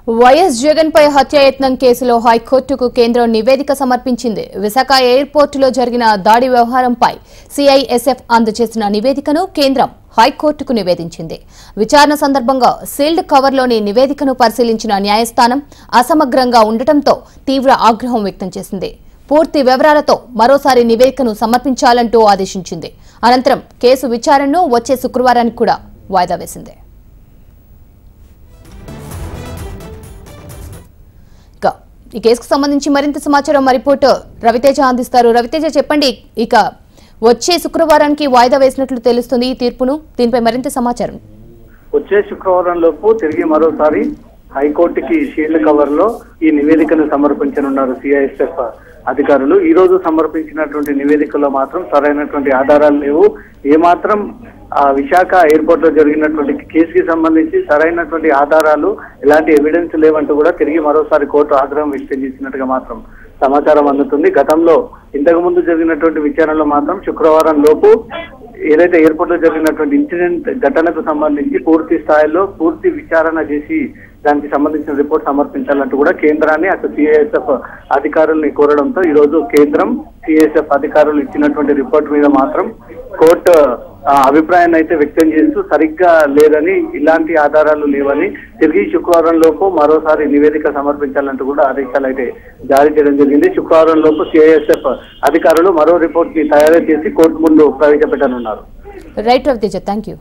YS Jagan పై హత్యాయత్నం కేసులో హైకోర్టుకు కేంద్రం నివేదిక సమర్పించింది. విశాఖ ఎయిర్పోర్టులో జరిగిన దాడి వ్యవహారంపై సిఐఎస్ఎఫ్ అందజేసిన నివేదికను కేంద్రం హైకోర్టుకు నివేదించింది. విచారణ సందర్భంగా సీల్డ్ కవర్లోని నివేదికను పరిశీలించిన న్యాయస్థానం అసమగ్రంగా ఉండటంతో తీవ్ర ఆగ్రహం వ్యక్తం చేసింది. పూర్తి వివరాలతో మరోసారి నివేదికను సమర్పించాలంటూ ఆదేశించింది. అనంతరం కేసు విచారణను వచ్చే శుక్రవారానికి కూడా వాయిదా వేసింది. ఈ కేసుకు సంబంధించి మరింత సమాచారం మా రిపోర్టర్ రవితేజ అందిస్తారు. రవితేజ, చెప్పండి, ఇక వచ్చే శుక్రవారానికి వాయిదా వేసినట్లు తెలుస్తుంది ఈ తీర్పును. దీనిపై మరింత సమాచారం. వచ్చే శుక్రవారం లోపు తిరిగి మరోసారి హైకోర్టుకి షీల్డ్ కవర్ లో ఈ నివేదికను సమర్పించనున్నారు సిఐఎస్ఎఫ్ అధికారులు. ఈ రోజు సమర్పించినటువంటి నివేదికలో మాత్రం సరైనటువంటి ఆధారాలు లేవు. ఏమాత్రం విశాఖ ఎయిర్పోర్ట్ లో జరిగినటువంటి కేసుకి సంబంధించి సరైనటువంటి ఆధారాలు, ఎలాంటి ఎవిడెన్స్ లేవంటూ కూడా తిరిగి మరోసారి కోర్టు ఆగ్రహం వ్యక్తం చేసినట్టుగా మాత్రం సమాచారం అందుతుంది. గతంలో ఇంతకు ముందు జరిగినటువంటి విచారణలో మాత్రం శుక్రవారం లోపు ఏదైతే ఎయిర్పోర్ట్ లో జరిగినటువంటి ఇన్సిడెంట్ ఘటనకు సంబంధించి పూర్తి స్థాయిలో పూర్తి విచారణ చేసి దానికి సంబంధించిన రిపోర్ట్ సమర్పించాలంటూ కూడా కేంద్రాన్ని అటు సిఐఎస్ఎఫ్ అధికారుల్ని కోరడంతో ఈ రోజు కేంద్రం సిఐఎస్ఎఫ్ అధికారులు ఇచ్చినటువంటి రిపోర్ట్ మీద మాత్రం కోర్టు అభిప్రాయాన్ని అయితే వ్యక్తం చేస్తూ సరిగ్గా లేదని, ఇలాంటి ఆధారాలు లేవని తిరిగి శుక్రవారం లోపు మరోసారి నివేదిక సమర్పించాలంటూ కూడా ఆదేశాలు అయితే జారీ చేయడం జరిగింది. శుక్రవారం లోపు సిఐఎస్ఎఫ్ అధికారులు మరో రిపోర్ట్ ని తయారు చేసి కోర్టు ముందు ప్రవేశపెట్టనున్నారు. Right Raviteja, thank you.